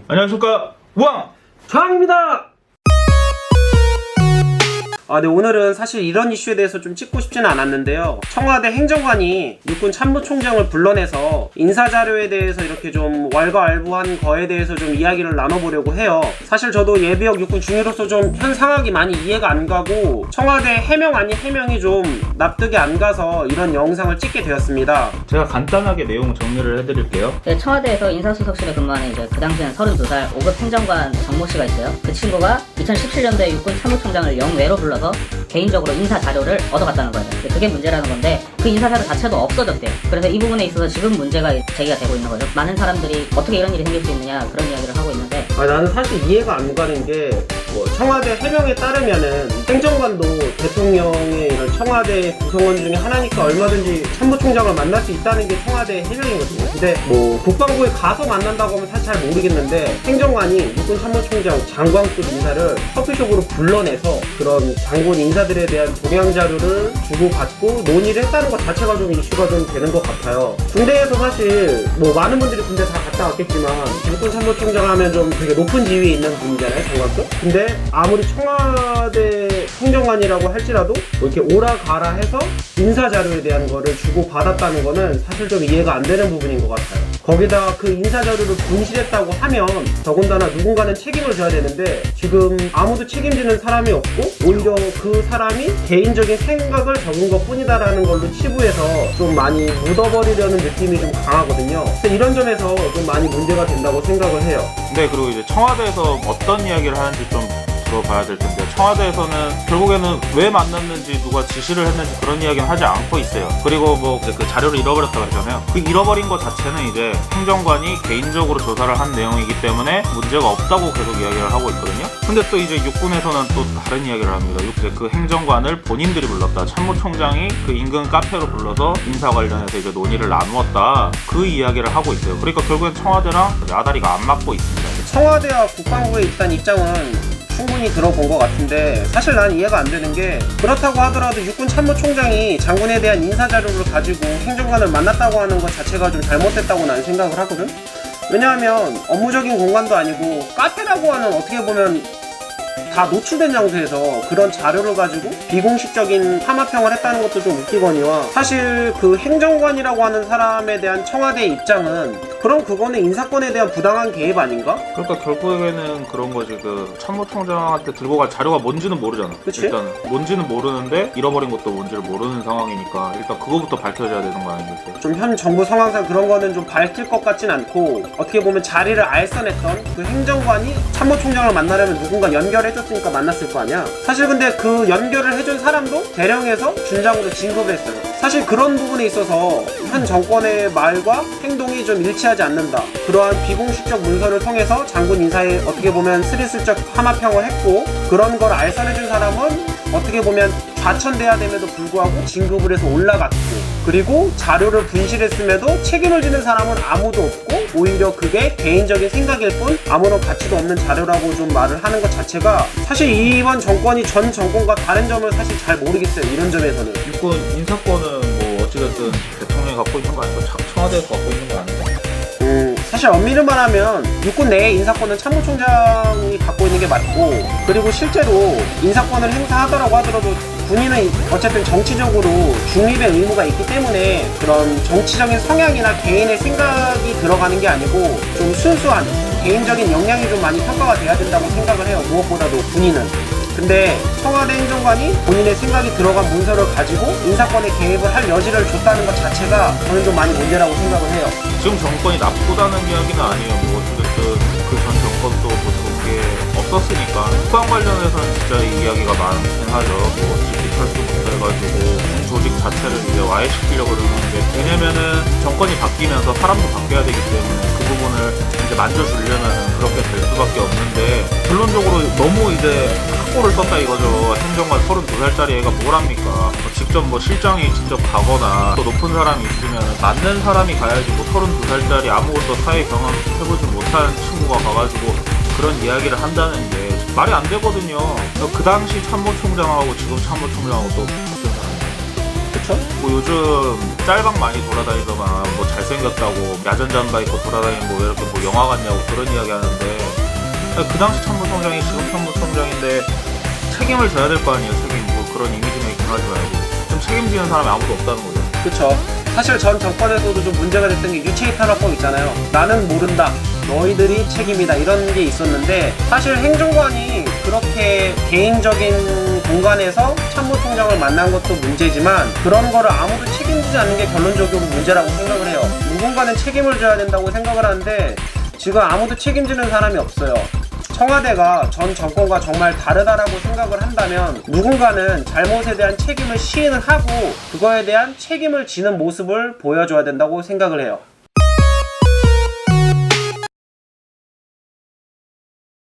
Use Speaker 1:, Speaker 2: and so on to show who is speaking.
Speaker 1: 안녕하십니까, 우왕!
Speaker 2: 장입니다. 네, 오늘은 사실 이런 이슈에 대해서 좀 찍고 싶지는 않았는데요. 청와대 행정관이 육군 참모총장을 불러내서 인사자료에 대해서 이렇게 좀 왈가왈부한 거에 대해서 좀 이야기를 나눠보려고 해요. 사실 저도 예비역 육군 중위로서 좀 현 상황이 많이 이해가 안 가고 청와대 해명 아닌 해명이 좀 납득이 안 가서 이런 영상을 찍게 되었습니다.
Speaker 1: 제가 간단하게 내용 정리를 해드릴게요.
Speaker 3: 네, 청와대에서 인사수석실에 근무하는 그 당시엔 32살 5급 행정관 정모 씨가 있어요. 그 친구가 2017년도에 육군 참모총장을 영외로 불러서 개인적으로 인사 자료를 얻어갔다는 거예요. 그게 문제라는 건데 그 인사 자료 자체도 없어졌대요. 그래서 이 부분에 있어서 지금 문제가 제기가 되고 있는 거죠. 많은 사람들이 어떻게 이런 일이 생길 수 있느냐 그런 이야기를 하고 있는데
Speaker 2: 나는 사실 이해가 안 가는 게 청와대 해명에 따르면은 행정관도 대통령의 이런 청와대 구성원 중에 하나니까 얼마든지 참모총장을 만날 수 있다는 게 청와대 해명이거든요. 근데 국방부에 가서 만난다고 하면 사실 잘 모르겠는데 행정관이 육군 참모총장 장관급 인사를 커피숍으로 불러내서 그런 장군 인사들에 대한 동향 자료를 주고받고 논의를 했다는 것 자체가 좀 이슈가 좀 되는 것 같아요. 군대에서 사실 많은 분들이 군대 다 갔다 왔겠지만 육군 참모총장 하면 좀 되게 높은 지위에 있는 분이잖아요, 장관급. 근데 아무리 청와대 행정관이라고 할지라도 이렇게 오라가라 해서 인사 자료에 대한 거를 주고받았다는 거는 사실 좀 이해가 안 되는 부분인 것 같아요. 거기다 그 인사 자료를 분실했다고 하면 더군다나 누군가는 책임을 져야 되는데 지금 아무도 책임지는 사람이 없고 오히려 그 사람이 개인적인 생각을 적은 것 뿐이다라는 걸로 치부해서 좀 많이 묻어버리려는 느낌이 좀 강하거든요. 그래서 이런 점에서 좀 많이 문제가 된다고 생각을 해요.
Speaker 1: 네, 그리고 이제 청와대에서 어떤 이야기를 하는지 좀 들어봐야 될 텐데, 청와대에서는 결국에는 왜 만났는지 누가 지시를 했는지 그런 이야기는 하지 않고 있어요. 그리고 그 자료를 잃어버렸다 그랬잖아요. 그 잃어버린 것 자체는 이제 행정관이 개인적으로 조사를 한 내용이기 때문에 문제가 없다고 계속 이야기를 하고 있거든요. 근데 또 이제 육군에서는 또 다른 이야기를 합니다. 그 행정관을 본인들이 불렀다, 참모총장이 그 인근 카페로 불러서 인사 관련해서 이제 논의를 나누었다, 그 이야기를 하고 있어요. 그러니까 결국엔 청와대랑 야다리가 안 맞고 있습니다.
Speaker 2: 청와대와 국방부의 일단 입장은 충분히 들어본 것 같은데 사실 난 이해가 안 되는 게, 그렇다고 하더라도 육군 참모총장이 장군에 대한 인사 자료를 가지고 행정관을 만났다고 하는 것 자체가 좀 잘못됐다고 난 생각을 하거든. 왜냐하면 업무적인 공간도 아니고 카페라고 하는, 어떻게 보면 다 노출된 장소에서 그런 자료를 가지고 비공식적인 탐합형을 했다는 것도 좀 웃기거니와, 사실 그 행정관이라고 하는 사람에 대한 청와대의 입장은 그럼 그거는 인사권에 대한 부당한 개입 아닌가?
Speaker 1: 그러니까 결국에는 그런 거지. 그 참모총장한테 들고 갈 자료가 뭔지는 모르잖아.
Speaker 2: 그치?
Speaker 1: 일단은 뭔지는 모르는데 잃어버린 것도 뭔지를 모르는 상황이니까 일단 그거부터 밝혀져야 되는 거 아니겠어요?
Speaker 2: 좀 현 정부 상황상 그런 거는 좀 밝힐 것 같진 않고, 어떻게 보면 자리를 알선했던 그 행정관이 참모총장을 만나려면 누군가 연결해줬으니까 만났을 거 아니야. 사실 근데 그 연결을 해준 사람도 대령에서 준장으로 진급을 했어요. 사실 그런 부분에 있어서 현 정권의 말과 행동이 좀 일치하지 않는다, 그러한 비공식적 문서를 통해서 장군 인사에 어떻게 보면 스리슬쩍 함합형을 했고, 그런 걸 알선해준 사람은 어떻게 보면 좌천돼야 됨에도 불구하고 진급을 해서 올라갔고, 그리고 자료를 분실했음에도 책임을 지는 사람은 아무도 없고 오히려 그게 개인적인 생각일 뿐 아무런 가치도 없는 자료라고 좀 말을 하는 것 자체가, 사실 이번 정권이 전 정권과 다른 점을 사실 잘 모르겠어요. 이런 점에서는
Speaker 1: 육군 인사권은 어찌됐든 대통령이 갖고 있는 거 아니고 청와대에서 갖고 있는 거 아니에요?
Speaker 2: 사실 엄밀히 말하면 육군 내의 인사권은 참모총장이 갖고 있는 게 맞고, 그리고 실제로 인사권을 행사하더라고 하더라도 군인은 어쨌든 정치적으로 중립의 의무가 있기 때문에 그런 정치적인 성향이나 개인의 생각이 들어가는 게 아니고 좀 순수한 개인적인 역량이 좀 많이 평가가 돼야 된다고 생각을 해요. 무엇보다도 군인은. 근데 청와대 행정관이 본인의 생각이 들어간 문서를 가지고 인사권에 개입을 할 여지를 줬다는 것 자체가 저는 좀 많이 문제라고 생각을 해요.
Speaker 1: 지금 정권이 나쁘다는 이야기는 아니에요. 어쨌든 그 전 정권도 좋은 게 없었으니까. 국방 관련해서는 진짜 이 이야기가 많긴 하죠. 철수부터 해가지고 조직 자체를 이제 와해시키려고 그러는데, 왜냐면은 정권이 바뀌면서 사람도 바뀌어야 되기 때문에 그 부분을 이제 만져주려면 그렇게 될 수밖에 없는데, 결론적으로 너무 이제 학고를 썼다 이거죠. 행정관 32살짜리 애가 뭘 합니까? 직접 실장이 직접 가거나 또 높은 사람이 있으면 맞는 사람이 가야지, 32살짜리 아무것도 사회 경험 해보지 못한 친구가 가가지고 그런 이야기를 한다는 게 말이 안 되거든요. 그 당시 참모총장하고 지금 참모총장하고 또 같은 사람이에요.
Speaker 2: 그렇죠.
Speaker 1: 뭐 요즘 짤방 많이 돌아다니더만 뭐 잘생겼다고 야전 잠바 입고 돌아다니는 뭐 이렇게 뭐 영화 같냐고 그런 이야기 하는데 그 당시 참모총장이 지금 참모총장인데 책임을 져야 될 거 아니에요. 책임 뭐 그런 이미지 메이킹 하지 말고 좀 책임지는 사람이 아무도 없다는 거죠.
Speaker 2: 그렇죠. 사실 전 정권에서도 좀 문제가 됐던 게 유체이탈화법 있잖아요. 나는 모른다. 너희들이 책임이다. 이런 게 있었는데 사실 행정관이 그렇게 개인적인 공간에서 참모총장을 만난 것도 문제지만 그런 거를 아무도 책임지지 않는 게 결론적으로 문제라고 생각을 해요. 누군가는 책임을 져야 된다고 생각을 하는데 지금 아무도 책임지는 사람이 없어요. 청와대가 전 정권과 정말 다르다라고 생각을 한다면 누군가는 잘못에 대한 책임을 시인을 하고 그거에 대한 책임을 지는 모습을 보여줘야 된다고 생각을 해요.